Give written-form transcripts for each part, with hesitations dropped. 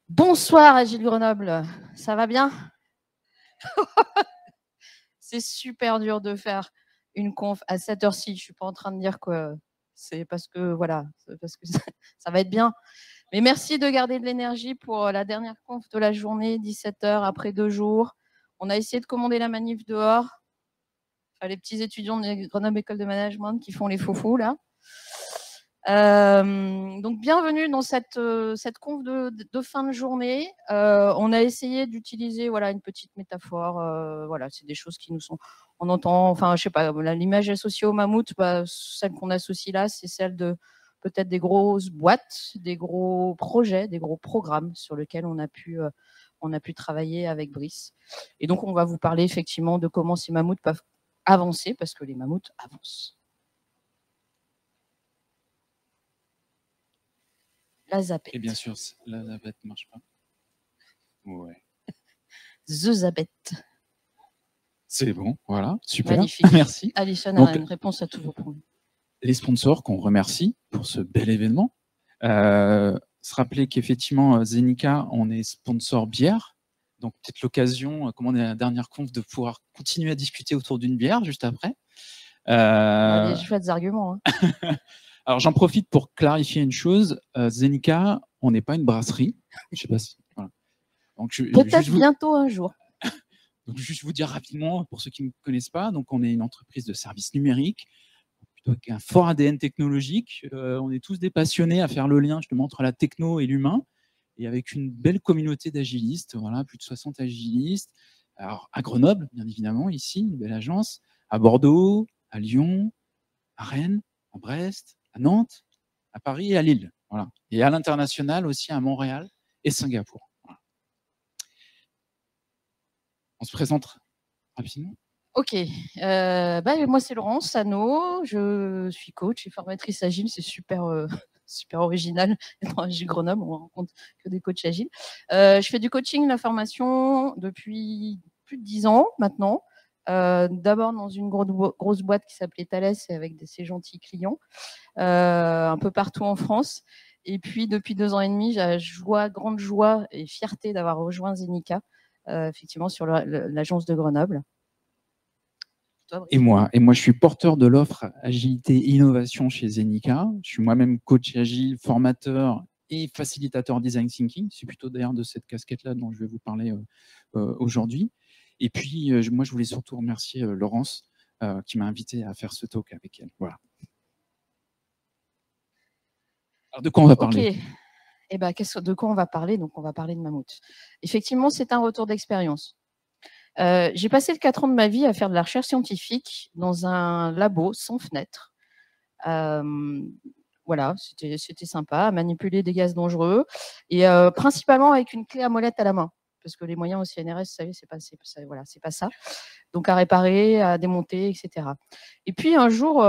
Bonsoir Agile Grenoble, ça va bien? C'est super dur de faire une conf à cette heure-ci. Je ne suis pas en train de dire que c'est parce que voilà, parce que ça va être bien. Mais merci de garder de l'énergie pour la dernière conf de la journée, 17h après 2 jours. On a essayé de commander la manif dehors. Enfin, les petits étudiants de Grenoble École de Management qui font les faux là. Donc bienvenue dans cette conf de fin de journée. On a essayé d'utiliser une petite métaphore. Voilà, c'est des choses qui nous sont. On entend, enfin, je sais pas, l'image associée au mammouth, celle qu'on associe là, c'est celle de peut-être des grosses boîtes, des gros projets, des gros programmes sur lesquels on a pu travailler avec Brice. Et donc on va vous parler effectivement de comment ces mammouths peuvent avancer, parce que les mammouths avancent. La zapette. Et bien sûr, la zapette ne marche pas. Ouais. The Zapette. C'est bon, voilà, super. Magnifique. Merci. Alison a une réponse à tous vos problèmes. Les sponsors qu'on remercie pour ce bel événement. Se rappeler qu'effectivement, Zenica, on est sponsor bière. Donc peut-être l'occasion, comme on est à la dernière conf, de pouvoir continuer à discuter autour d'une bière juste après. Allez, je fais des arguments. Hein. Alors j'en profite pour clarifier une chose. Zenica, on n'est pas une brasserie. Je sais pas si. Voilà. Peut-être bientôt un jour. Donc, juste vous dire rapidement, pour ceux qui ne me connaissent pas, donc on est une entreprise de services numériques, plutôt avec un fort ADN technologique. On est tous des passionnés à faire le lien justement entre la techno et l'humain, et avec une belle communauté d'agilistes, voilà, plus de 60 agilistes. Alors, à Grenoble, bien évidemment, ici, une belle agence, à Bordeaux, à Lyon, à Rennes, à Brest, à Nantes, à Paris et à Lille. Voilà. Et à l'international aussi, à Montréal et Singapour. Voilà. On se présente rapidement. Ok, moi c'est Laurence Sano, je suis coach et formatrice agile, c'est super, super original. Dans Agile Grenoble, on rencontre que des coachs agiles. Je fais du coaching, la formation depuis plus de 10 ans maintenant. D'abord dans une grosse boîte qui s'appelait Thales et avec ces gentils clients, un peu partout en France. Et puis depuis 2 ans et demi, j'ai grande joie et fierté d'avoir rejoint Zenica, effectivement sur l'agence de Grenoble. Et moi, je suis porteur de l'offre Agilité et Innovation chez Zenica. Je suis moi-même coach agile, formateur et facilitateur design thinking. C'est plutôt d'ailleurs de cette casquette-là dont je vais vous parler aujourd'hui. Et puis, moi, je voulais surtout remercier Laurence qui m'a invité à faire ce talk avec elle. Voilà. Alors, de quoi on va parler? Ok. Eh ben, de quoi on va parler? Donc, on va parler de mammouth. Effectivement, c'est un retour d'expérience. J'ai passé 4 ans de ma vie à faire de la recherche scientifique dans un labo sans fenêtre. Voilà, c'était sympa, à manipuler des gaz dangereux et principalement avec une clé à molette à la main. Parce que les moyens au CNRS, vous savez, c'est pas ça. Donc à réparer, à démonter, etc. Et puis un jour,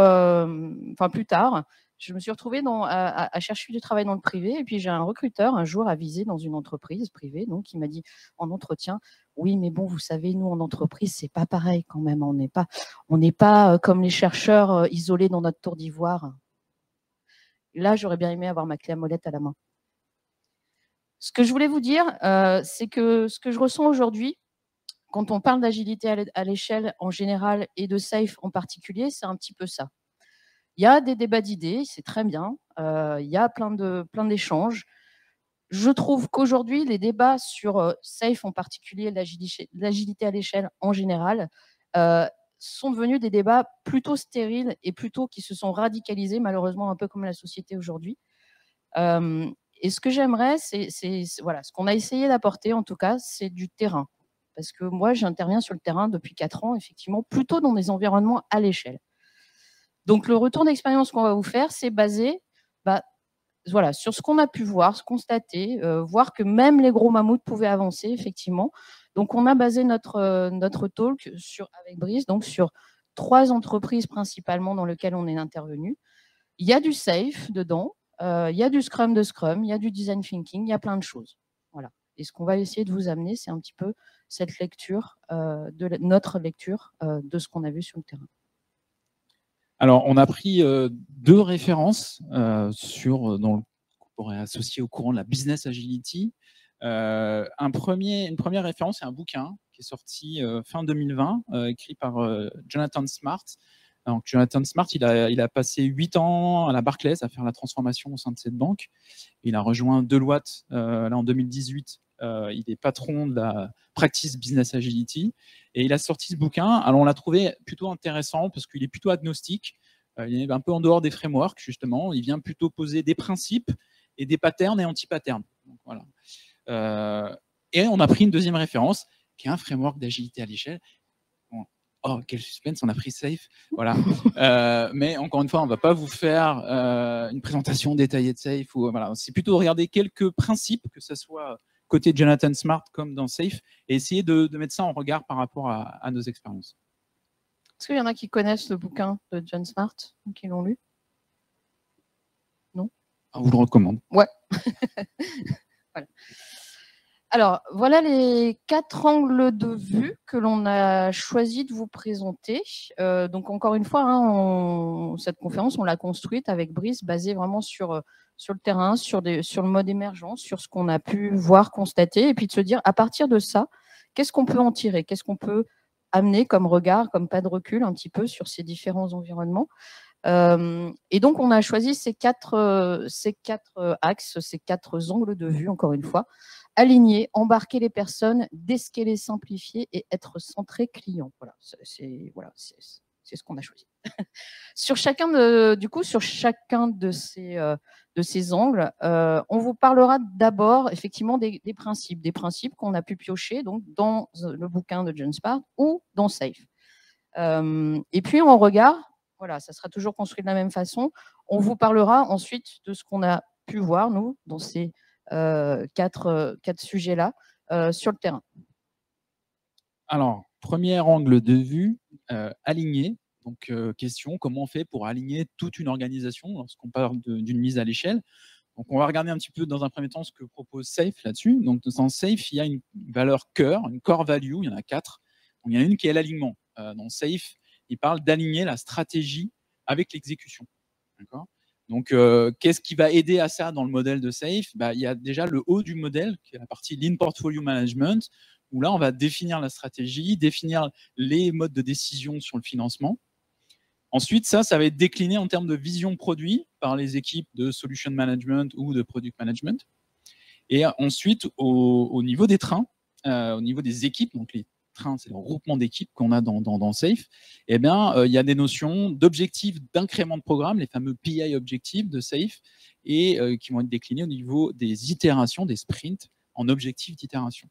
plus tard, je me suis retrouvée à chercher du travail dans le privé. Et puis j'ai un recruteur un jour avisé dans une entreprise privée, donc qui m'a dit en entretien, oui, mais bon, vous savez, nous en entreprise, c'est pas pareil quand même. On n'est pas comme les chercheurs isolés dans notre tour d'ivoire. Là, j'aurais bien aimé avoir ma clé à molette à la main. Ce que je voulais vous dire, c'est que ce que je ressens aujourd'hui, quand on parle d'agilité à l'échelle en général et de SAFe en particulier, c'est un petit peu ça. Il y a des débats d'idées, c'est très bien. Il y a plein d'échanges. Je trouve qu'aujourd'hui, les débats sur SAFe en particulier, l'agilité à l'échelle en général, sont devenus des débats plutôt stériles et plutôt qui se sont radicalisés, malheureusement, un peu comme la société aujourd'hui. Et ce que j'aimerais, ce qu'on a essayé d'apporter, en tout cas, c'est du terrain. Parce que moi, j'interviens sur le terrain depuis 4 ans, effectivement, plutôt dans des environnements à l'échelle. Donc, le retour d'expérience qu'on va vous faire, c'est basé sur ce qu'on a pu voir, se constater, voir que même les gros mammouths pouvaient avancer, effectivement. Donc, on a basé notre talk avec Brice sur 3 entreprises principalement dans lesquelles on est intervenu. Il y a du SAFe dedans, il y a du Scrum de Scrum, il y a du Design Thinking, il y a plein de choses. Voilà. Et ce qu'on va essayer de vous amener, c'est un petit peu cette lecture, notre lecture de ce qu'on a vu sur le terrain. Alors, on a pris 2 références qu'on pourrait associer au courant de la business agility. Une première référence, c'est un bouquin qui est sorti fin 2020, écrit par Jonathan Smart. Donc, Jonathan Smart, il a passé 8 ans à la Barclays à faire la transformation au sein de cette banque. Il a rejoint Deloitte là, en 2018. Il est patron de la practice Business Agility. Et il a sorti ce bouquin. Alors, on l'a trouvé plutôt intéressant parce qu'il est plutôt agnostique. Il est un peu en dehors des frameworks, justement. Il vient plutôt poser des principes et des patterns et anti-patterns. Donc, voilà. Et on a pris une deuxième référence, qui est un framework d'agilité à l'échelle. Oh, quel suspense, on a pris Safe. Voilà. Mais encore une fois, on ne va pas vous faire une présentation détaillée de Safe. Voilà. C'est plutôt regarder quelques principes, que ce soit côté Jonathan Smart comme dans Safe, et essayer de mettre ça en regard par rapport à nos expériences. Est-ce qu'il y en a qui connaissent le bouquin de John Smart, qui l'ont lu? Non? On vous le recommande. Ouais. Voilà. Alors, voilà les 4 angles de vue que l'on a choisi de vous présenter. Donc, encore une fois, hein, cette conférence, on l'a construite avec Brice, basée vraiment sur le terrain, sur le mode émergent, sur ce qu'on a pu voir, constater, et puis de se dire, à partir de ça, qu'est-ce qu'on peut en tirer? Qu'est-ce qu'on peut amener comme regard, comme pas de recul un petit peu sur ces différents environnements? Et donc, on a choisi ces quatre axes, ces 4 angles de vue, encore une fois. Aligner, embarquer les personnes, descaler, simplifier et être centré client. Voilà, c'est ce qu'on a choisi. Sur chacun de ces angles, on vous parlera d'abord effectivement des principes qu'on a pu piocher donc dans le bouquin de John Smart ou dans Safe. Et puis en regard, voilà, ça sera toujours construit de la même façon. On vous parlera ensuite de ce qu'on a pu voir, nous, dans ces 4 sujets-là, sur le terrain. Alors, premier angle de vue, aligner. Donc, question, comment on fait pour aligner toute une organisation lorsqu'on parle d'une mise à l'échelle? Donc, on va regarder un petit peu dans un premier temps ce que propose Safe là-dessus. Donc, dans Safe, il y a une valeur cœur, une core value, il y en a 4. Donc, il y en a une qui est l'alignement. Dans Safe, il parle d'aligner la stratégie avec l'exécution. D'accord ? Donc, qu'est-ce qui va aider à ça dans le modèle de Safe? Il y a déjà le haut du modèle, qui est la partie Lean Portfolio Management, où là, on va définir la stratégie, définir les modes de décision sur le financement. Ensuite, ça va être décliné en termes de vision produit par les équipes de Solution Management ou de Product Management. Et ensuite, au niveau des trains, au niveau des équipes, donc les trains, c'est le regroupement d'équipes qu'on a dans Safe, eh bien, il y a des notions d'objectifs d'incrément de programme, les fameux PI objectifs de Safe, et qui vont être déclinés au niveau des itérations, des sprints, en objectifs d'itération.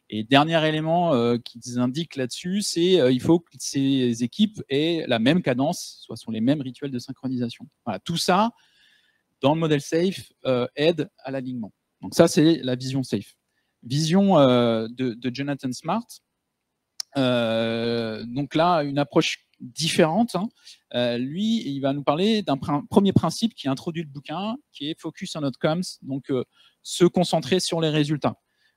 Et dernier élément qu'ils indiquent là-dessus, c'est il faut que ces équipes aient la même cadence, soit sur les mêmes rituels de synchronisation. Voilà, tout ça, dans le modèle Safe, aide à l'alignement. Donc ça, c'est la vision Safe. Vision de Jonathan Smart. Donc là, une approche différente. Lui, il va nous parler d'un premier principe qui introduit le bouquin, qui est Focus on Outcomes, donc se concentrer sur les résultats.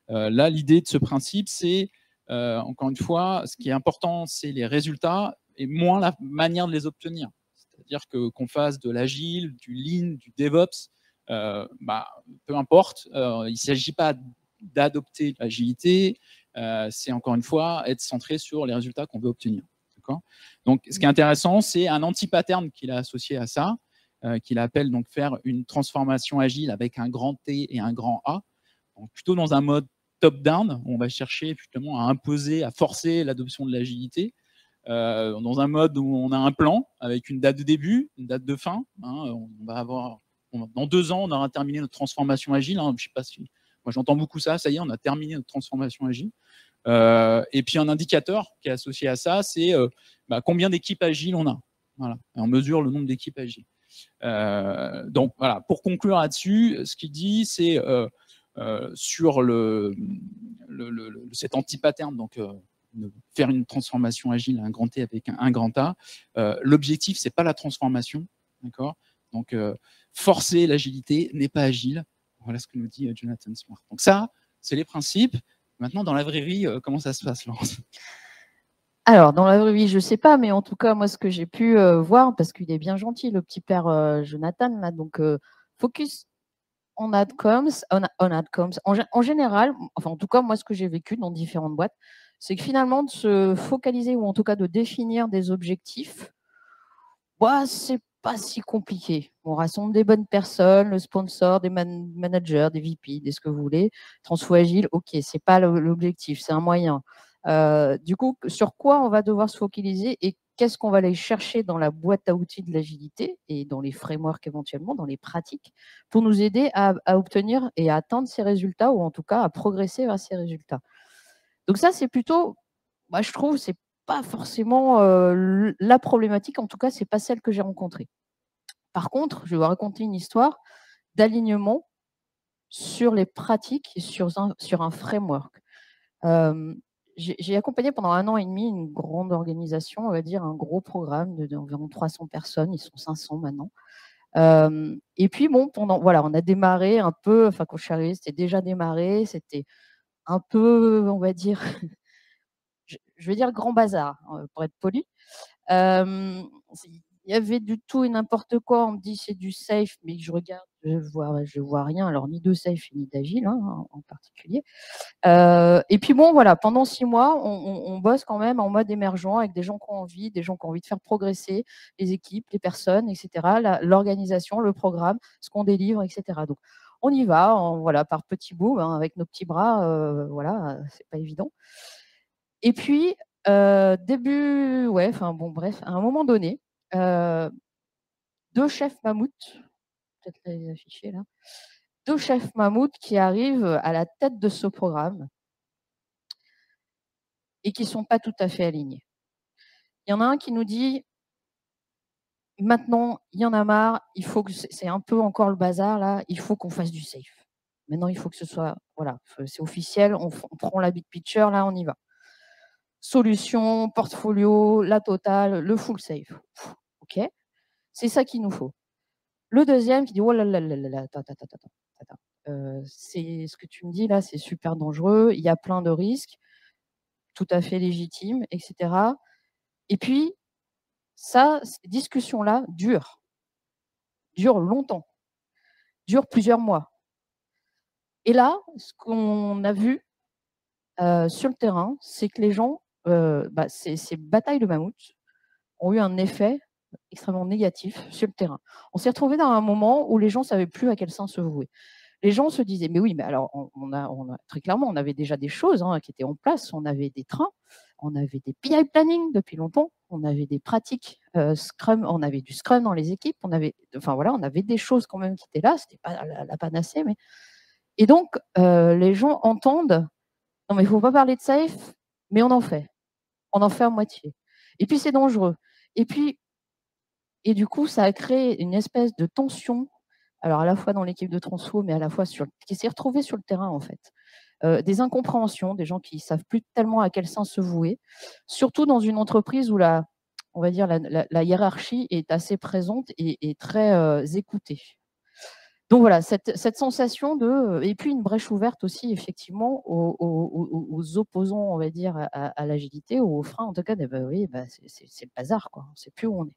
Là, l'idée de ce principe, c'est, encore une fois, ce qui est important, c'est les résultats et moins la manière de les obtenir. C'est-à-dire qu'on fasse de l'agile, du lean, du DevOps, peu importe, il ne s'agit pas d'adopter l'agilité, c'est encore une fois être centré sur les résultats qu'on veut obtenir. Donc, ce qui est intéressant, c'est un anti-pattern qu'il a associé à ça, qu'il appelle donc faire une transformation agile avec un grand T et un grand A. Donc, plutôt dans un mode top-down, on va chercher justement à imposer, à forcer l'adoption de l'agilité. Dans un mode où on a un plan avec une date de début, une date de fin. On va avoir, dans 2 ans, on aura terminé notre transformation agile. Je sais pas si, moi j'entends beaucoup ça. Ça y est, on a terminé notre transformation agile. Et puis un indicateur qui est associé à ça, c'est combien d'équipes agiles on a. Voilà. Et on mesure le nombre d'équipes agiles. Donc voilà, pour conclure là-dessus, ce qu'il dit, c'est sur cet anti-pattern, donc faire une transformation agile, un grand T avec un grand A. L'objectif, c'est pas la transformation, d'accord? Donc forcer l'agilité n'est pas agile. Voilà ce que nous dit Jonathan Smart. Donc ça, c'est les principes. Maintenant, dans la vraie vie, comment ça se passe, Laurence? Alors, dans la vraie vie, je ne sais pas, mais en tout cas, moi, ce que j'ai pu voir, parce qu'il est bien gentil, le petit père Jonathan, là, donc focus en adcoms, en général, enfin en tout cas moi ce que j'ai vécu dans différentes boîtes, c'est que finalement de se focaliser ou en tout cas de définir des objectifs, bah, c'est pas si compliqué. On rassemble des bonnes personnes, le sponsor, des managers, des VP, des ce que vous voulez. Transfo agile, ok, c'est pas l'objectif, c'est un moyen. Du coup, sur quoi on va devoir se focaliser et qu'est-ce qu'on va aller chercher dans la boîte à outils de l'agilité et dans les frameworks éventuellement, dans les pratiques, pour nous aider à obtenir et à atteindre ces résultats ou en tout cas à progresser vers ces résultats. Donc ça, c'est plutôt, moi je trouve, c'est pas forcément la problématique, en tout cas, c'est pas celle que j'ai rencontrée. Par contre, je vais vous raconter une histoire d'alignement sur les pratiques et sur un framework. J'ai accompagné pendant 1 an et demi une grande organisation, on va dire un gros programme d'environ 300 personnes, ils sont 500 maintenant. Et puis bon, voilà, on a démarré un peu, enfin quand je suis arrivée, c'était déjà démarré, c'était un peu, on va dire, je vais dire grand bazar, pour être poli. Il y avait du tout et n'importe quoi. On me dit c'est du safe, mais je regarde, je vois rien. Alors ni de safe ni d'agile en particulier. Et puis bon, voilà, pendant 6 mois, on bosse quand même en mode émergent avec des gens qui ont envie, de faire progresser les équipes, les personnes, etc. L'organisation, le programme, ce qu'on délivre, etc. Donc on y va, voilà, par petits bouts, avec nos petits bras, voilà, c'est pas évident. Et puis, enfin bon, bref, à un moment donné, 2 chefs mammouths, peut-être les afficher là, 2 chefs mammouths qui arrivent à la tête de ce programme et qui sont pas tout à fait alignés. Il y en a un qui nous dit: «Maintenant, il y en a marre, il faut que c'est un peu encore le bazar là, il faut qu'on fasse du safe. Maintenant, il faut que ce soit voilà, c'est officiel, on prend la big picture là, on y va. Solution, portfolio, la totale, le full safe. OK, c'est ça qu'il nous faut». Le deuxième qui dit: «Oh là là là là là, attends, attends, attends, attends, attends, c'est ce que tu me dis là, c'est super dangereux, il y a plein de risques, tout à fait légitimes et cetera». Et puis ça, ces discussions-là durent longtemps, durent plusieurs mois. Et là, ce qu'on a vu, sur le terrain, c'est que les gens, ces batailles de mammouth ont eu un effet extrêmement négatif sur le terrain. On s'est retrouvés dans un moment où les gens ne savaient plus à quel sein se vouer. Les gens se disaient: «Mais oui, mais alors on a très clairement, on avait déjà des choses, qui étaient en place. On avait des trains, on avait des PI planning depuis longtemps, on avait des pratiques, Scrum, on avait du Scrum dans les équipes, enfin voilà, on avait des choses quand même qui étaient là, c'était pas la panacée, mais». Et donc les gens entendent: «Non mais il faut pas parler de safe, mais on en fait. On en fait à moitié. Et puis c'est dangereux». Et puis du coup, ça a créé une espèce de tension, alors à la fois dans l'équipe de transfo, mais à la fois qui s'est retrouvée sur le terrain, en fait. Des incompréhensions, des gens qui savent plus tellement à quel sens se vouer, surtout dans une entreprise où on va dire la hiérarchie est assez présente et très, écoutée. Donc voilà, cette sensation et puis une brèche ouverte aussi effectivement aux opposants, on va dire, à l'agilité ou aux freins en tout cas, oui, c'est le bazar quoi, on ne sait plus où on est.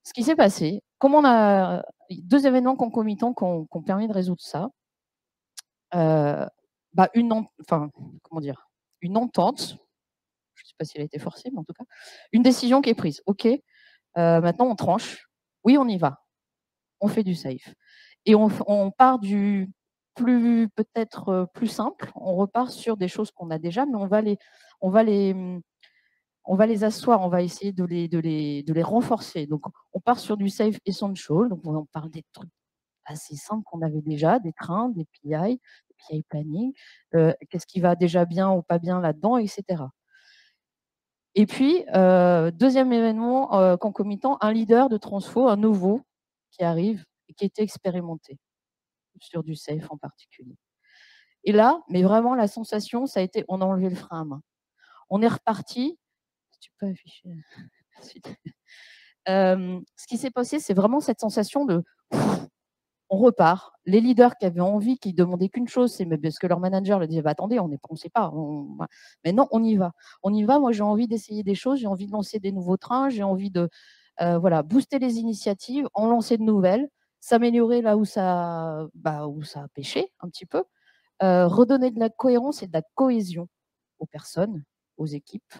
Ce qui s'est passé, comme on a 2 événements concomitants qui ont permis de résoudre ça, enfin, comment dire? Une entente, je ne sais pas si elle a été forcée, mais en tout cas, une décision qui est prise. OK, maintenant on tranche. Oui, on y va. On fait du safe et on part du peut-être, plus simple. On repart sur des choses qu'on a déjà, mais on va les, mmh, on va les asseoir, on va essayer de les renforcer. Donc on part sur du safe essential, donc on parle des trucs assez simples qu'on avait déjà, des trains, des PI planning, qu'est-ce qui va déjà bien ou pas bien là-dedans, et cetera. Et puis, 2e événement, concomitant, un leader de transfo, un nouveau qui arrive et qui était expérimenté sur du safe en particulier. Et là, mais vraiment la sensation, ça a été on a enlevé le frein à main. On est reparti, si tu peux afficher la suite. Ce qui s'est passé, c'est vraiment cette sensation de on repart. Les leaders qui avaient envie, qui demandaient qu'une chose, c'est mais parce que leur manager leur disait: «Bah, attendez, on sait pas, mais non, on y va. On y va, moi j'ai envie d'essayer des choses, j'ai envie de lancer des nouveaux trains, j'ai envie de, voilà, booster les initiatives, en lancer de nouvelles s'améliorer là où ça a péché un petit peu, redonner de la cohérence et de la cohésion aux personnes, aux équipes,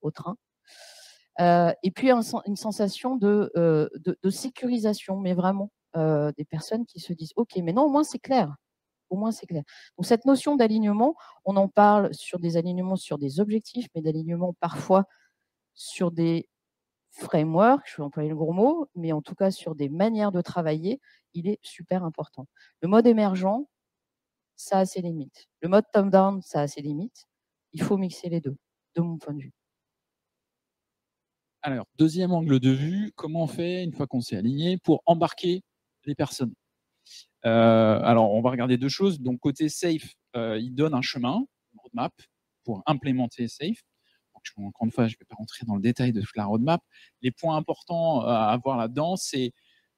au train. Et puis une sensation de sécurisation, mais vraiment, des personnes qui se disent: «OK, mais non, au moins c'est clair, au moins c'est clair». Donc cette notion d'alignement, on en parle sur des alignements sur des objectifs, mais d'alignement parfois sur des frameworks, je vais employer le gros mot, mais en tout cas sur des manières de travailler, il est super important. Le mode émergent, ça a ses limites. Le mode top-down, ça a ses limites. Il faut mixer les 2, de mon point de vue. Alors, deuxième angle de vue, comment on fait, une fois qu'on s'est aligné, pour embarquer les personnes? Alors, on va regarder 2 choses. Donc, côté safe, il donne un chemin, une roadmap, pour implémenter safe. Donc, encore une fois, je ne vais pas rentrer dans le détail de toute la roadmap. Les points importants à avoir là-dedans, c'est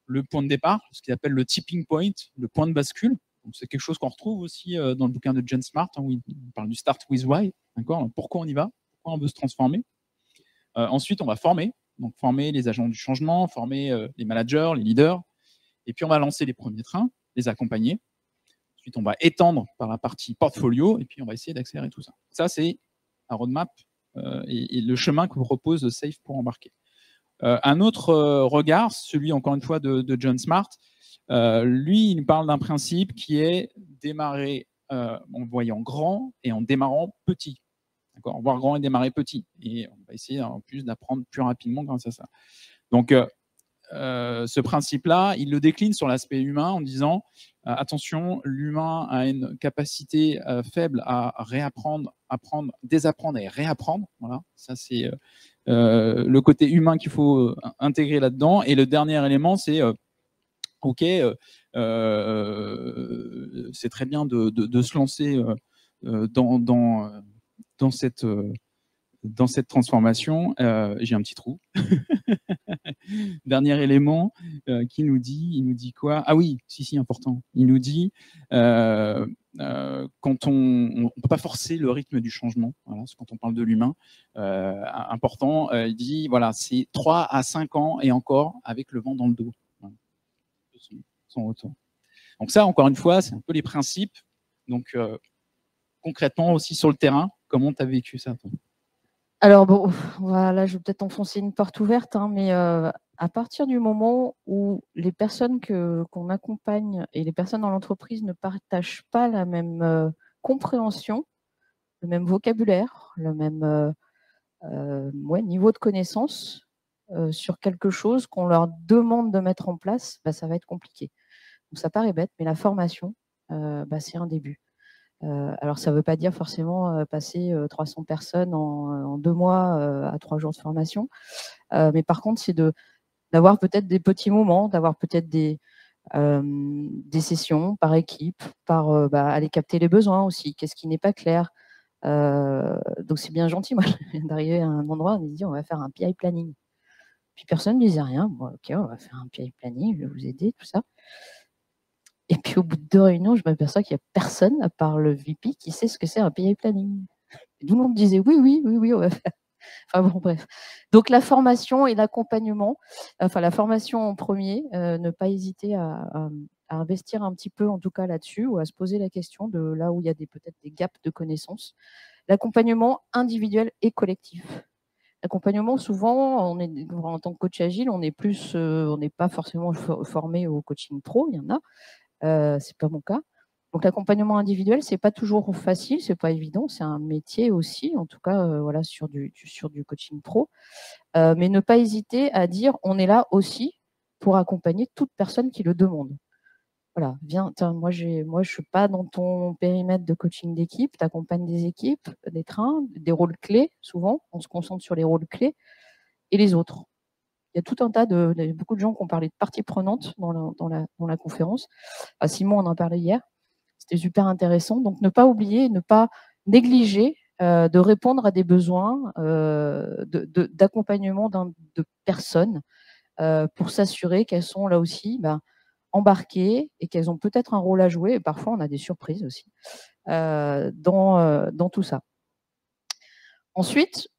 le point de départ, ce qu'il appelle le tipping point, le point de bascule. C'est quelque chose qu'on retrouve aussi dans le bouquin de John Smart, où il parle du start with why. Pourquoi on y va? Pourquoi on veut se transformer? Ensuite, on va former. Donc, former les agents du changement, former les managers, les leaders. Et puis, on va lancer les premiers trains, les accompagner. Ensuite, on va étendre par la partie portfolio. Et puis, on va essayer d'accélérer tout ça. Ça, c'est la roadmap et le chemin que vous propose Safe pour embarquer. Un autre regard, celui, encore une fois, de John Smart, lui, il parle d'un principe qui est démarrer en voyant grand et en démarrant petit. Voir grand et démarrer petit. Et on va essayer en plus d'apprendre plus rapidement grâce à ça. Donc, ce principe-là, il le décline sur l'aspect humain en disant attention, l'humain a une capacité faible à réapprendre, apprendre, désapprendre et réapprendre. Voilà, ça c'est le côté humain qu'il faut intégrer là-dedans. Et le dernier élément, c'est OK, c'est très bien de se lancer dans cette transformation. J'ai un petit trou. Dernier élément il nous dit quoi? Ah oui, si, important. Il nous dit quand on peut pas forcer le rythme du changement, voilà, quand on parle de l'humain, important, il dit, voilà, c'est 3 à 5 ans et encore avec le vent dans le dos. Voilà. Son retour. Donc ça, encore une fois, c'est un peu les principes. Donc, concrètement aussi sur le terrain, comment tu as vécu ça, toi? Alors bon, voilà, je vais peut-être enfoncer une porte ouverte, hein, mais à partir du moment où les personnes qu'on accompagne et les personnes dans l'entreprise ne partagent pas la même compréhension, le même vocabulaire, le même niveau de connaissance sur quelque chose qu'on leur demande de mettre en place, bah, ça va être compliqué. Donc ça paraît bête, mais la formation, c'est un début. Alors ça ne veut pas dire forcément passer 300 personnes en 2 mois à 3 jours de formation. Mais par contre, c'est d'avoir peut-être des petits moments, d'avoir peut-être des sessions par équipe, par aller capter les besoins aussi. Qu'est-ce qui n'est pas clair? Donc c'est bien gentil, moi, d'arriver à un endroit, on me dit on va faire un PI planning. Puis personne ne disait rien. Bon, ok, on va faire un PI planning, je vais vous aider, tout ça. Et puis au bout de 2 réunions, je m'aperçois qu'il n'y a personne, à part le VP, qui sait ce que c'est un PI planning. Et tout le monde disait oui, on va faire. Enfin bon, bref. Donc la formation et l'accompagnement, enfin la formation en premier, ne pas hésiter à investir un petit peu en tout cas là-dessus, ou à se poser la question de là où il y a peut-être des gaps de connaissances. L'accompagnement individuel et collectif. L'accompagnement, souvent, en tant que coach agile, on n'est pas forcément formé au coaching pro, il y en a. C'est pas mon cas. Donc l'accompagnement individuel, c'est pas toujours facile, c'est pas évident, c'est un métier aussi, en tout cas, voilà, sur du coaching pro. Mais ne pas hésiter à dire, on est là aussi pour accompagner toute personne qui le demande. Voilà, viens, moi je suis pas dans ton périmètre de coaching d'équipe, tu accompagnes des équipes, des trains, des rôles clés, souvent, on se concentre sur les rôles clés et les autres. Il y a tout un tas beaucoup de gens qui ont parlé de parties prenantes dans la conférence. Simon en parlait hier. C'était super intéressant. Donc, ne pas oublier, ne pas négliger de répondre à des besoins d'accompagnement de personnes pour s'assurer qu'elles sont là aussi embarquées et qu'elles ont peut-être un rôle à jouer. Et parfois, on a des surprises aussi dans tout ça. Ensuite,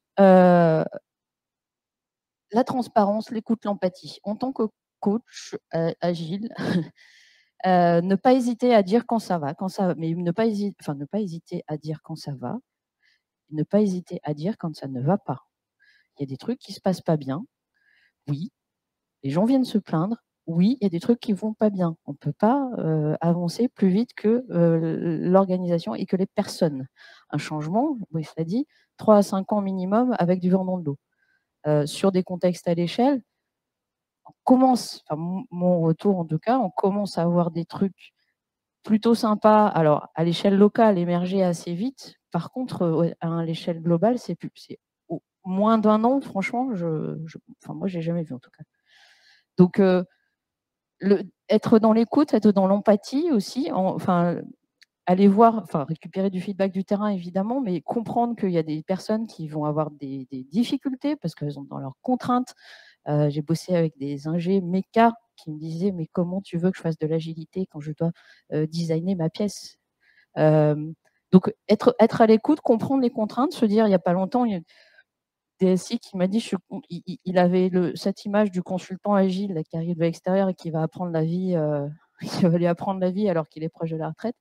la transparence, l'écoute, l'empathie. En tant que coach agile, ne pas hésiter à dire quand ça va, mais ne pas hésiter à dire quand ça va, ne pas hésiter à dire quand ça ne va pas. Il y a des trucs qui se passent pas bien, oui. Les gens viennent se plaindre, oui. Il y a des trucs qui vont pas bien. On peut pas avancer plus vite que l'organisation et que les personnes. Un changement, oui, cela dit, 3 à 5 ans minimum avec du vent dans le dos. Sur des contextes à l'échelle, on commence, enfin, mon retour en tout cas, on commence à avoir des trucs plutôt sympas. Alors, à l'échelle locale, émerger assez vite. Par contre, ouais, à l'échelle globale, c'est au moins d'1 an, franchement, enfin, moi, j'ai jamais vu en tout cas. Donc, être dans l'écoute, être dans l'empathie aussi, enfin, aller voir, enfin, récupérer du feedback du terrain évidemment, mais comprendre qu'il y a des personnes qui vont avoir des difficultés parce qu'elles sont dans leurs contraintes. J'ai bossé avec des ingés méca qui me disaient: «Mais comment tu veux que je fasse de l'agilité quand je dois designer ma pièce ?» Donc être à l'écoute, comprendre les contraintes, se dire, il y a pas longtemps, il y a DSI qui m'a dit, il avait cette image du consultant agile là, qui arrive de l'extérieur et qui va apprendre la vie, qui va lui apprendre la vie alors qu'il est proche de la retraite.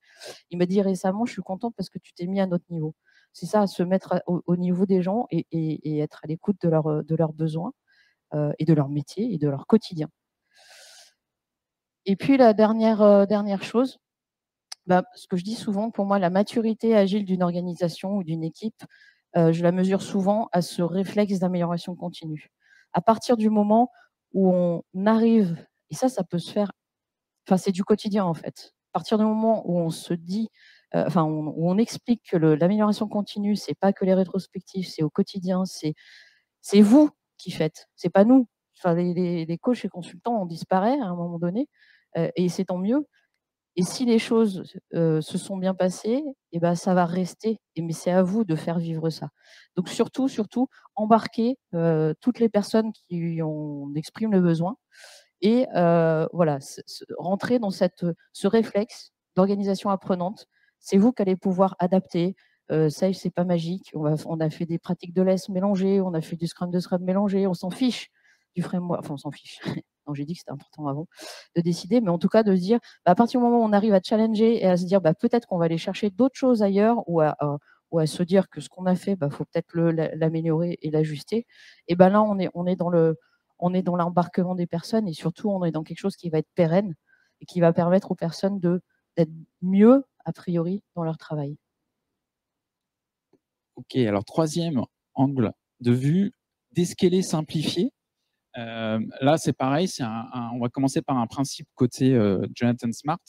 Il m'a dit récemment: «Je suis content parce que tu t'es mis à notre niveau». C'est ça, se mettre au niveau des gens et être à l'écoute de leurs besoins et de leur métier et de leur quotidien. Et puis la dernière chose, ce que je dis souvent, pour moi, la maturité agile d'une organisation ou d'une équipe, je la mesure souvent à ce réflexe d'amélioration continue. À partir du moment où on arrive, et ça peut se faire, enfin, c'est du quotidien en fait. À partir du moment où on se dit, enfin, où on explique que l'amélioration continue, c'est pas que les rétrospectives, c'est au quotidien, c'est vous qui faites, c'est pas nous. Enfin, les coachs et consultants, on disparaît à un moment donné, et c'est tant mieux. Et si les choses se sont bien passées, et ben, ça va rester. Mais c'est à vous de faire vivre ça. Donc surtout, embarquer toutes les personnes qui expriment le besoin et voilà, rentrer dans ce réflexe d'organisation apprenante. C'est vous qui allez pouvoir adapter. Safe, c'est pas magique. On a fait des pratiques de LeSS mélangées, on a fait du Scrum de Scrum mélangé, on s'en fiche du framework. Enfin, on s'en fiche. Non, j'ai dit que c'était important avant de décider, mais en tout cas de se dire, à partir du moment où on arrive à challenger et à se dire, peut-être qu'on va aller chercher d'autres choses ailleurs, ou à se dire que ce qu'on a fait, faut peut-être l'améliorer et l'ajuster. Et là, on est dans l'embarquement des personnes et surtout, on est dans quelque chose qui va être pérenne et qui va permettre aux personnes d'être mieux, a priori, dans leur travail. Ok, alors troisième angle de vue, déscaler, simplifier. Là, c'est pareil, on va commencer par un principe côté Jonathan Smart.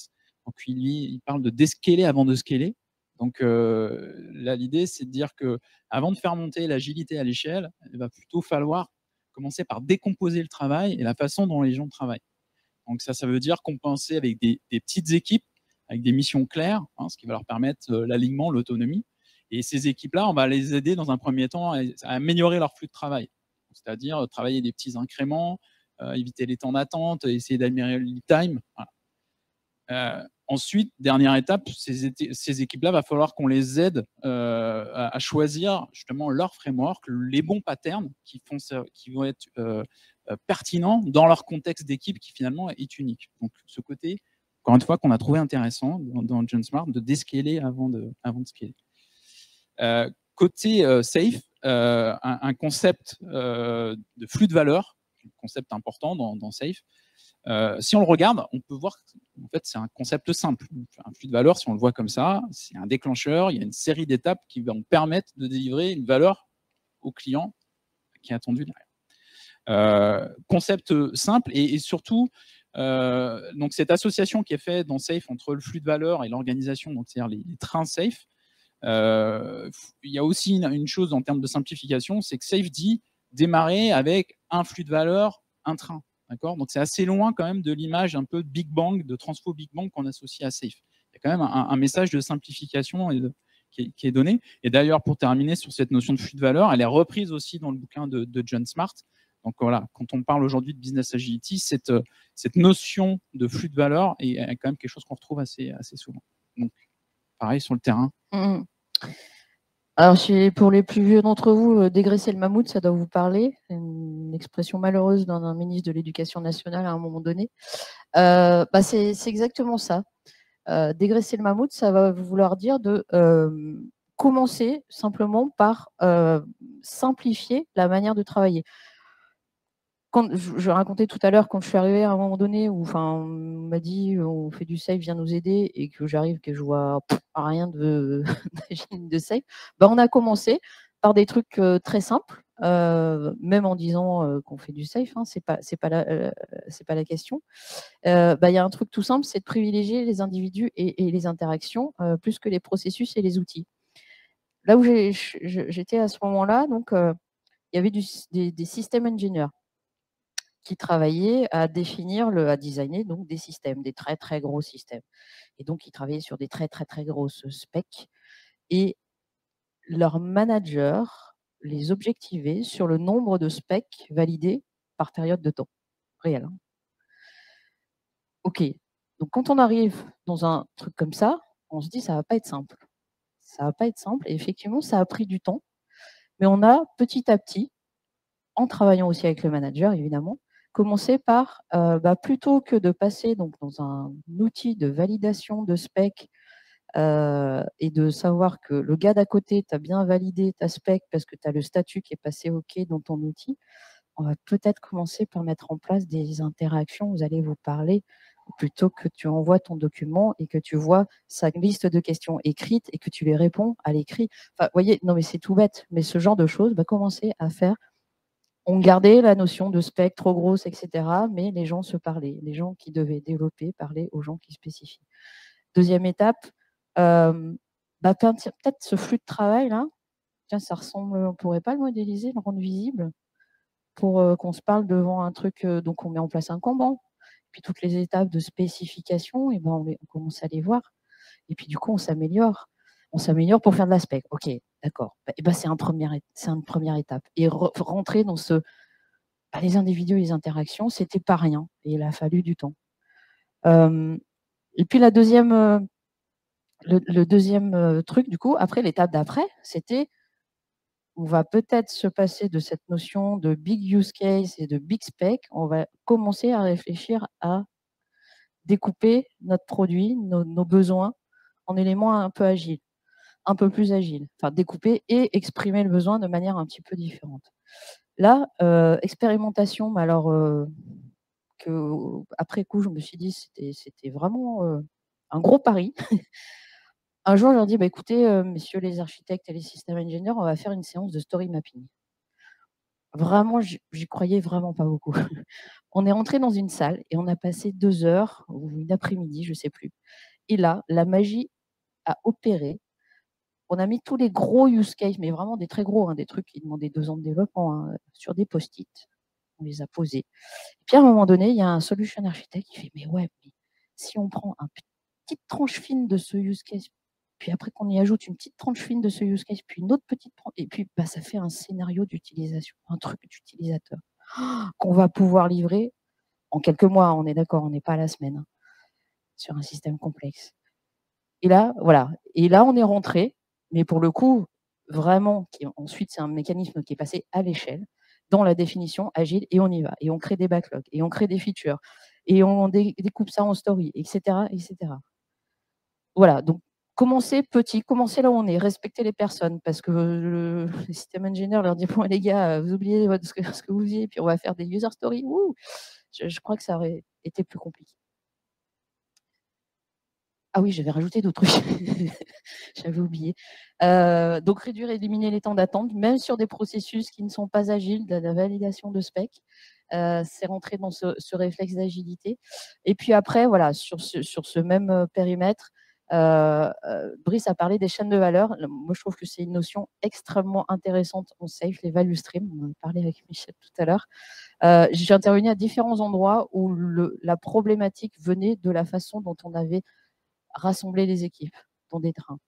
Donc, lui, il parle de déscaler avant de scaler. Donc, là, l'idée, c'est de dire que avant de faire monter l'agilité à l'échelle, il va plutôt falloir commencer par décomposer le travail et la façon dont les gens travaillent. Donc, ça veut dire compenser avec des petites équipes, avec des missions claires, ce qui va leur permettre l'alignement, l'autonomie. Et ces équipes-là, on va les aider dans un premier temps à améliorer leur flux de travail. C'est-à-dire travailler des petits incréments, éviter les temps d'attente, essayer d'améliorer le lead time. Voilà. Ensuite, dernière étape, ces équipes-là, va falloir qu'on les aide à choisir justement leur framework, les bons patterns qui vont être pertinents dans leur contexte d'équipe qui finalement est unique. Donc ce côté, encore une fois, qu'on a trouvé intéressant dans John Smart, de déscaler avant de scaler. Côté safe, un concept de flux de valeur, un concept important dans safe. Si on le regarde, on peut voir qu'en fait, c'est un concept simple. Un flux de valeur, si on le voit comme ça, c'est un déclencheur, il y a une série d'étapes qui vont permettre de délivrer une valeur au client qui est attendu derrière. Concept simple et surtout, donc cette association qui est faite dans Safe entre le flux de valeur et l'organisation, donc c'est-à-dire les trains Safe. Il y a aussi une chose en termes de simplification, c'est que Safe dit démarrer avec un flux de valeur, un train. Donc c'est assez loin quand même de l'image un peu de Big Bang, de transfo Big Bang qu'on associe à Safe. Il y a quand même un message de simplification qui est donné. Et d'ailleurs, pour terminer sur cette notion de flux de valeur, elle est reprise aussi dans le bouquin de John Smart. Donc voilà, quand on parle aujourd'hui de business agility, cette notion de flux de valeur est quand même quelque chose qu'on retrouve assez souvent. Donc pareil sur le terrain. Alors, pour les plus vieux d'entre vous, dégraisser le mammouth, ça doit vous parler. C'est une expression malheureuse d'un ministre de l'Éducation nationale à un moment donné. C'est exactement ça. Dégraisser le mammouth, ça va vouloir dire de commencer simplement par simplifier la manière de travailler. Quand je racontais tout à l'heure, quand je suis arrivée à un moment donné où on m'a dit on fait du safe, viens nous aider, et que j'arrive, que je vois rien de safe, on a commencé par des trucs très simples, même en disant qu'on fait du safe, hein, c'est pas la question. Il y a un truc tout simple, c'est de privilégier les individus et les interactions plus que les processus et les outils. Là où j'étais à ce moment-là, donc il y avait des système ingénieurs qui travaillaient à designer donc des systèmes, des très très gros systèmes. Et donc ils travaillaient sur des très très très grosses specs, et leur manager les objectivait sur le nombre de specs validés par période de temps réel. Ok, donc quand on arrive dans un truc comme ça, on se dit ça va pas être simple. Ça va pas être simple, et effectivement ça a pris du temps, mais on a petit à petit, en travaillant aussi avec le manager évidemment, commencer par, plutôt que de passer donc dans un outil de validation de spec et de savoir que le gars d'à côté t'a bien validé ta spec parce que tu as le statut qui est passé OK dans ton outil, on va peut-être commencer par mettre en place des interactions. Vous allez vous parler plutôt que tu envoies ton document et que tu vois sa liste de questions écrites et que tu les réponds à l'écrit. Enfin, vous voyez, non mais c'est tout bête, mais ce genre de choses, commencer à faire. On gardait la notion de spec trop grosse, etc. Mais les gens se parlaient. Les gens qui devaient développer parlaient aux gens qui spécifient. Deuxième étape, peut-être ce flux de travail là, tiens, ça ressemble, on pourrait pas le modéliser, le rendre visible pour qu'on se parle devant un truc, donc on met en place un Kanban. Puis toutes les étapes de spécification, et on commence à les voir. Et puis du coup, on s'améliore. On s'améliore pour faire de la spec. Ok, d'accord. C'est une première étape. Et rentrer dans les individus et les interactions, c'était pas rien. Et il a fallu du temps. Et puis le deuxième truc, du coup, après, l'étape d'après, c'était on va peut-être se passer de cette notion de big use case et de big spec. On va commencer à réfléchir à découper notre produit, nos besoins en éléments un peu agiles, un peu plus agiles. Enfin, découper et exprimer le besoin de manière un petit peu différente. Là, expérimentation, mais alors après coup, je me suis dit c'était vraiment un gros pari. Un jour, je leur dis écoutez, messieurs les architectes et les systèmes ingénieurs, on va faire une séance de story mapping. Vraiment, j'y croyais vraiment pas beaucoup. On est rentré dans une salle et on a passé 2 heures ou une après-midi, je sais plus. Et là, la magie a opéré. On a mis tous les gros use cases, mais vraiment des très gros, des trucs qui demandaient 2 ans de développement, sur des post-it. On les a posés. Et puis à un moment donné, il y a un solution architecte qui fait mais ouais, mais si on prend une petite tranche fine de ce use case, puis après qu'on y ajoute une petite tranche fine de ce use case, puis une autre petite tranche, et puis ça fait un scénario d'utilisation, un truc d'utilisateur qu'on va pouvoir livrer en quelques mois. On est d'accord, on n'est pas à la semaine sur un système complexe. Et là, voilà. Et là, on est rentré, mais pour le coup, vraiment, ensuite, c'est un mécanisme qui est passé à l'échelle, dans la définition agile, et on y va. Et on crée des backlogs, et on crée des features, et on découpe ça en story, etc., etc. Voilà, donc commencez petit, commencez là où on est, respectez les personnes, parce que le système ingénieur leur dit bon les gars, vous oubliez ce que vous faisiez, puis on va faire des user stories. Je crois que ça aurait été plus compliqué. Ah oui, j'avais rajouté d'autres trucs. J'avais oublié. Donc réduire et éliminer les temps d'attente, même sur des processus qui ne sont pas agiles, de la validation de spec. C'est rentrer dans ce réflexe d'agilité. Et puis après, voilà, sur ce même périmètre, Brice a parlé des chaînes de valeur. Moi, je trouve que c'est une notion extrêmement intéressante en safe, les value streams. On en a parlé avec Michel tout à l'heure. J'ai intervenu à différents endroits où la problématique venait de la façon dont on avait rassemblé les équipes dans des trains.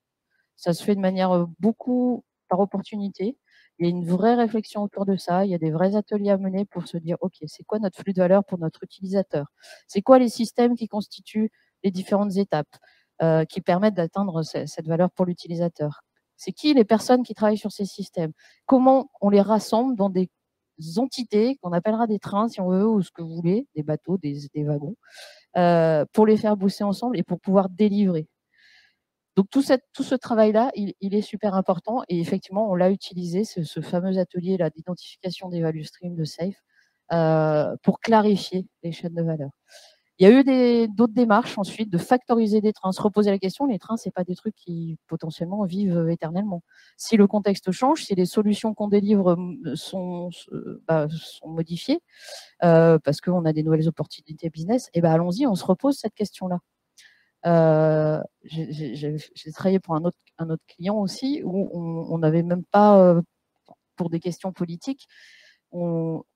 Ça se fait de manière beaucoup par opportunité. Il y a une vraie réflexion autour de ça. Il y a des vrais ateliers à mener pour se dire, OK, c'est quoi notre flux de valeur pour notre utilisateur? C'est quoi les systèmes qui constituent les différentes étapes qui permettent d'atteindre cette valeur pour l'utilisateur? C'est qui les personnes qui travaillent sur ces systèmes? Comment on les rassemble dans des entités qu'on appellera des trains, si on veut, ou ce que vous voulez, des bateaux, des wagons, pour les faire bosser ensemble et pour pouvoir délivrer. Donc tout ce travail-là, il est super important et effectivement, on l'a utilisé, ce fameux atelier-là d'identification des value streams de Safe, pour clarifier les chaînes de valeur. Il y a eu d'autres démarches ensuite de factoriser des trains, se reposer la question, les trains, ce n'est pas des trucs qui potentiellement vivent éternellement. Si le contexte change, si les solutions qu'on délivre sont modifiées, parce qu'on a des nouvelles opportunités business, et ben allons-y, on se repose cette question-là. J'ai travaillé pour un autre client aussi où on n'avait même pas, pour des questions politiques,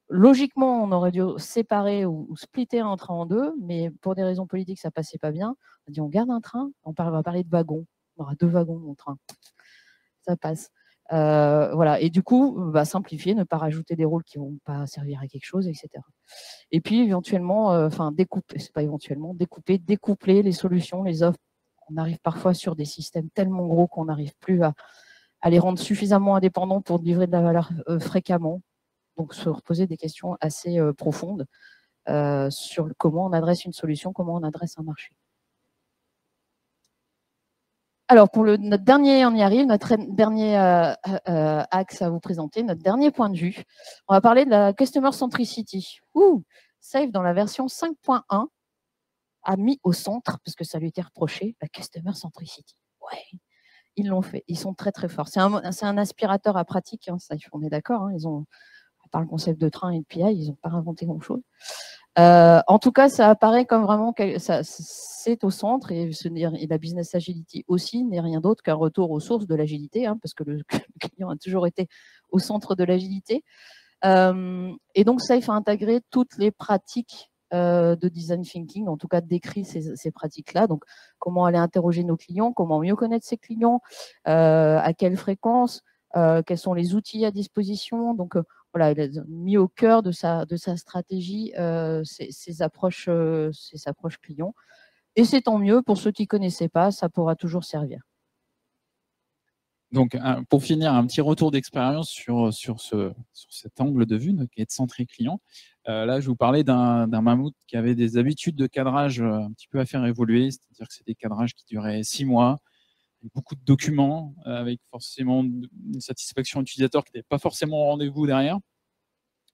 logiquement, on aurait dû séparer ou splitter un train en deux, mais pour des raisons politiques, ça passait pas bien. On a dit on garde un train, on va parler de wagons. On aura 2 wagons dans le train. Ça passe. Voilà. Et du coup, simplifier, ne pas rajouter des rôles qui vont pas servir à quelque chose, etc. Et puis éventuellement, découper, c'est pas éventuellement, découpler les solutions, les offres. On arrive parfois sur des systèmes tellement gros qu'on n'arrive plus à les rendre suffisamment indépendants pour livrer de la valeur fréquemment. Donc, se reposer des questions assez profondes sur comment on adresse une solution, comment on adresse un marché. Alors, pour notre dernier, on y arrive, notre dernier axe à vous présenter, notre dernier point de vue. On va parler de la Customer Centricity. Safe, dans la version 5.1, a mis au centre, parce que ça lui était reproché, la Customer Centricity. Ouais, ils l'ont fait. Ils sont très, très forts. C'est un aspirateur à pratique, hein, Safe, on est d'accord. Hein, ils ont, par le concept de train et de PI, ils n'ont pas inventé grand-chose. En tout cas, ça apparaît comme vraiment que c'est au centre et la business agility aussi n'est rien d'autre qu'un retour aux sources de l'agilité, hein, parce que le client a toujours été au centre de l'agilité. Et donc, Safe a intégré toutes les pratiques de design thinking, en tout cas décrit ces pratiques-là. Donc, comment aller interroger nos clients, comment mieux connaître ses clients, à quelle fréquence, quels sont les outils à disposition. Donc, voilà, il a mis au cœur de sa stratégie ces approches clients. Et c'est tant mieux, pour ceux qui ne connaissaient pas, ça pourra toujours servir. Donc, pour finir, un petit retour d'expérience sur cet angle de vue, qui est de centré client. Là, je vous parlais d'un mammouth qui avait des habitudes de cadrage un petit peu à faire évoluer, c'est-à-dire que c'est des cadrages qui duraient 6 mois, avec beaucoup de documents, avec forcément une satisfaction utilisateur qui n'était pas forcément au rendez-vous derrière.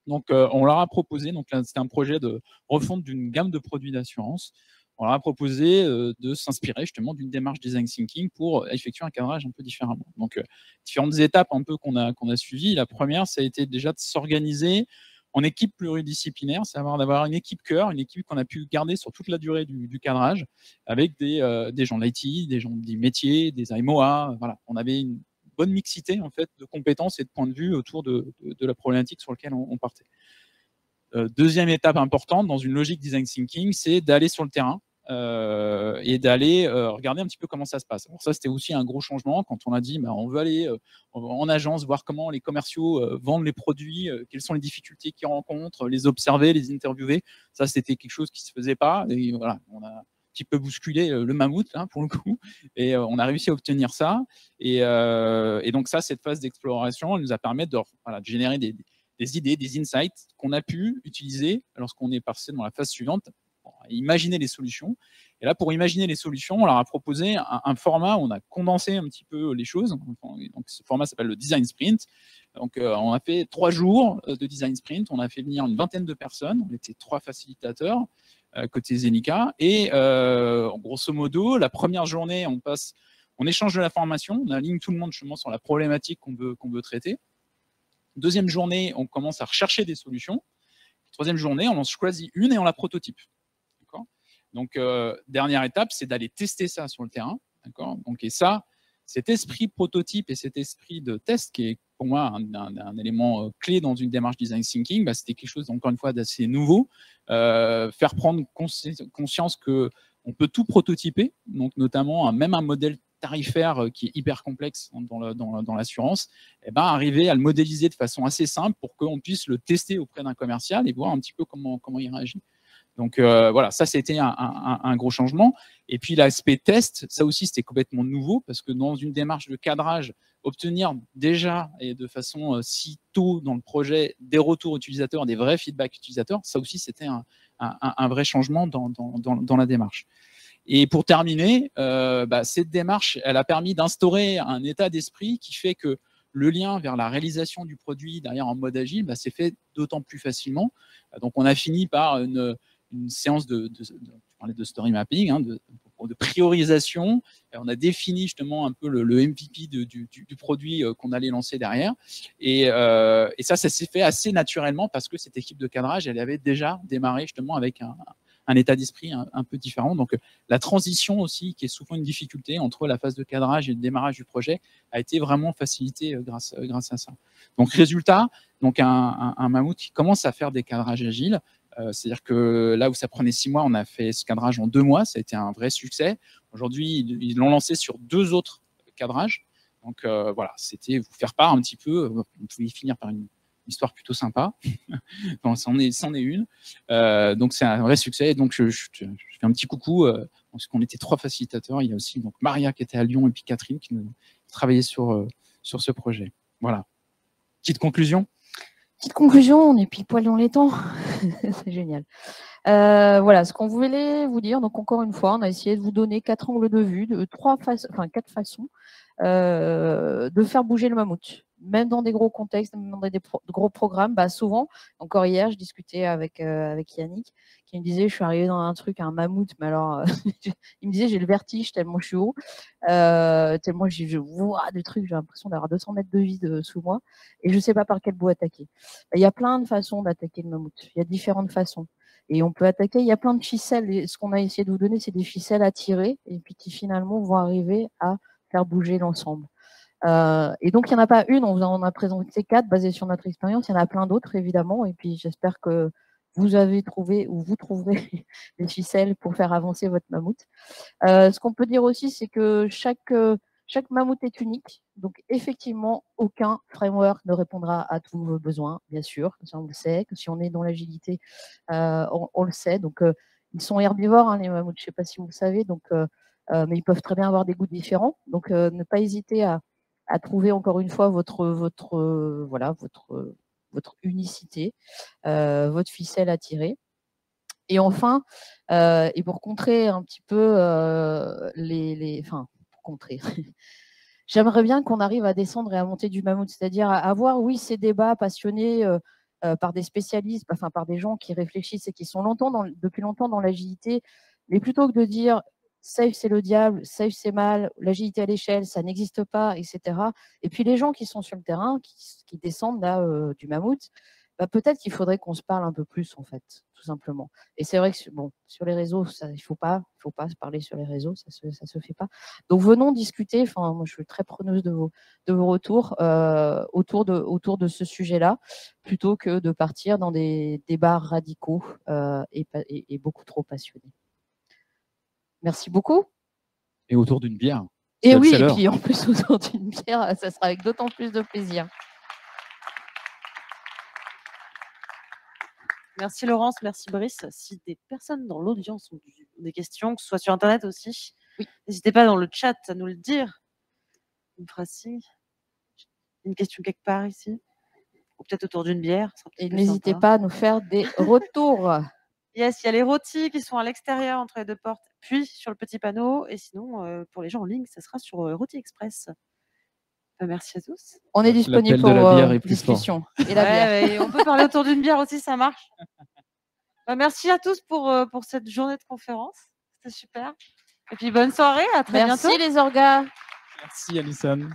Donc, on leur a proposé, donc là, c'était un projet de refonte d'une gamme de produits d'assurance. On leur a proposé de s'inspirer justement d'une démarche design thinking pour effectuer un cadrage un peu différemment. Donc, différentes étapes un peu qu'on a suivies. La première, ça a été déjà de s'organiser en équipe pluridisciplinaire, c'est-à-dire d'avoir une équipe cœur, une équipe qu'on a pu garder sur toute la durée du cadrage, avec des gens de l'IT, des gens du métier, des AMOA. Voilà, on avait une bonne mixité en fait de compétences et de points de vue autour de la problématique sur laquelle on partait. Deuxième étape importante dans une logique design thinking, c'est d'aller sur le terrain et d'aller regarder un petit peu comment ça se passe. Alors ça, c'était aussi un gros changement quand on a dit on veut aller en agence, voir comment les commerciaux vendent les produits, quelles sont les difficultés qu'ils rencontrent, les observer, les interviewer. Ça, c'était quelque chose qui ne se faisait pas. Et voilà, on a un petit peu bousculé le mammouth, hein, pour le coup, et on a réussi à obtenir ça. Et donc ça, cette phase d'exploration, elle nous a permis de générer des idées, des insights qu'on a pu utiliser lorsqu'on est passé dans la phase suivante, imaginer les solutions. Et là, pour imaginer les solutions, on leur a proposé un format où on a condensé un petit peu les choses. Donc, ce format s'appelle le design sprint. Donc, on a fait 3 jours de design sprint. On a fait venir une vingtaine de personnes. On était 3 facilitateurs côté Zenica. Et grosso modo, la première journée, on échange de l'information. On aligne tout le monde justement sur la problématique qu'on veut traiter. Deuxième journée, on commence à rechercher des solutions. Troisième journée, on en choisit une et on la prototype. Donc, dernière étape, c'est d'aller tester ça sur le terrain. Donc, et ça, cet esprit prototype et cet esprit de test, qui est pour moi un élément clé dans une démarche design thinking, c'était quelque chose, encore une fois, d'assez nouveau. Faire prendre conscience qu'on peut tout prototyper, donc notamment même un modèle tarifaire qui est hyper complexe dans l'assurance, arriver à le modéliser de façon assez simple pour qu'on puisse le tester auprès d'un commercial et voir un petit peu comment il réagit. Donc voilà, ça c'était un gros changement. Et puis l'aspect test, ça aussi c'était complètement nouveau parce que dans une démarche de cadrage, obtenir déjà et de façon si tôt dans le projet des retours utilisateurs, des vrais feedbacks utilisateurs, ça aussi c'était un vrai changement dans la démarche. Et pour terminer, cette démarche, elle a permis d'instaurer un état d'esprit qui fait que le lien vers la réalisation du produit derrière en mode agile s'est fait d'autant plus facilement. Donc on a fini par une séance de story mapping, hein, de priorisation. On a défini justement un peu le MVP du produit qu'on allait lancer derrière. Et ça s'est fait assez naturellement parce que cette équipe de cadrage, elle avait déjà démarré justement avec un état d'esprit un peu différent. Donc, la transition aussi, qui est souvent une difficulté entre la phase de cadrage et le démarrage du projet, a été vraiment facilitée grâce à ça. Donc, résultat, donc un Mammouth qui commence à faire des cadrages agiles. C'est-à-dire que là où ça prenait 6 mois, on a fait ce cadrage en 2 mois. Ça a été un vrai succès. Aujourd'hui, ils l'ont lancé sur 2 autres cadrages. Donc, voilà, c'était vous faire part un petit peu. Vous pouvez finir par une histoire plutôt sympa. C'en est une. Donc, c'est un vrai succès. Et donc, je fais un petit coucou. Parce qu'on était 3 facilitateurs. Il y a aussi donc, Maria qui était à Lyon et puis Catherine qui travaillait sur ce projet. Voilà. Petite conclusion. Petite conclusion, on est pile poil dans les temps. C'est génial. Voilà ce qu'on voulait vous dire. Donc, encore une fois, on a essayé de vous donner 4 angles de vue, 4 façons de faire bouger le mammouth. Même dans des gros contextes, même dans des gros programmes, souvent, encore hier, je discutais avec Yannick, qui me disait, je suis arrivée dans un truc, un mammouth, mais alors, il me disait, j'ai le vertige tellement je suis haut, tellement je vois des trucs, j'ai l'impression d'avoir 200 mètres de vide sous moi, et je ne sais pas par quel bout attaquer. Il y a plein de façons d'attaquer le mammouth, il y a différentes façons. Et on peut attaquer, il y a plein de ficelles, et ce qu'on a essayé de vous donner, c'est des ficelles à tirer, et puis qui finalement vont arriver à faire bouger l'ensemble. Et donc, il n'y en a pas une, on a présenté 4 basées sur notre expérience, il y en a plein d'autres évidemment, et puis j'espère que vous avez trouvé ou vous trouverez des ficelles pour faire avancer votre mammouth. Ce qu'on peut dire aussi, c'est que chaque mammouth est unique, donc effectivement, aucun framework ne répondra à tous vos besoins, bien sûr, ça on le sait, que si on est dans l'agilité, on le sait, donc ils sont herbivores, hein, les mammouths, je ne sais pas si vous le savez, donc, mais ils peuvent très bien avoir des goûts différents, donc ne pas hésiter à trouver encore une fois votre unicité, votre ficelle à tirer. Et enfin, et pour contrer un petit peu pour contrer, j'aimerais bien qu'on arrive à descendre et à monter du mammouth, c'est-à-dire à avoir, oui, ces débats passionnés par des spécialistes, par des gens qui réfléchissent et qui sont depuis longtemps dans l'agilité, mais plutôt que de dire safe c'est le diable, safe c'est mal, l'agilité à l'échelle ça n'existe pas, etc. Et puis les gens qui sont sur le terrain, qui descendent là du mammouth, peut-être qu'il faudrait qu'on se parle un peu plus en fait, tout simplement. Et c'est vrai que sur les réseaux, il faut pas se parler sur les réseaux, ça se fait pas. Donc venons discuter. Enfin, moi je suis très preneuse de vos retours autour de ce sujet-là, plutôt que de partir dans des débats radicaux et beaucoup trop passionnés. Merci beaucoup. Et autour d'une bière. Et oui, et puis en plus autour d'une bière, ça sera avec d'autant plus de plaisir. Merci Laurence, merci Brice. Si des personnes dans l'audience ont des questions, que ce soit sur Internet aussi, oui, n'hésitez pas dans le chat à nous le dire. Une phrase, une question quelque part ici, ou peut-être autour d'une bière. Et n'hésitez pas à nous faire des retours. Yes, il y a les rôtis qui sont à l'extérieur entre les 2 portes, puis sur le petit panneau. Et sinon, pour les gens en ligne, ça sera sur Rôti Express. Merci à tous. On est disponible pour discussion. Et la bière. On peut parler autour d'une bière aussi, ça marche. Merci à tous pour cette journée de conférence. C'était super. Et puis bonne soirée, à très bientôt. Merci les orgas. Merci Alison.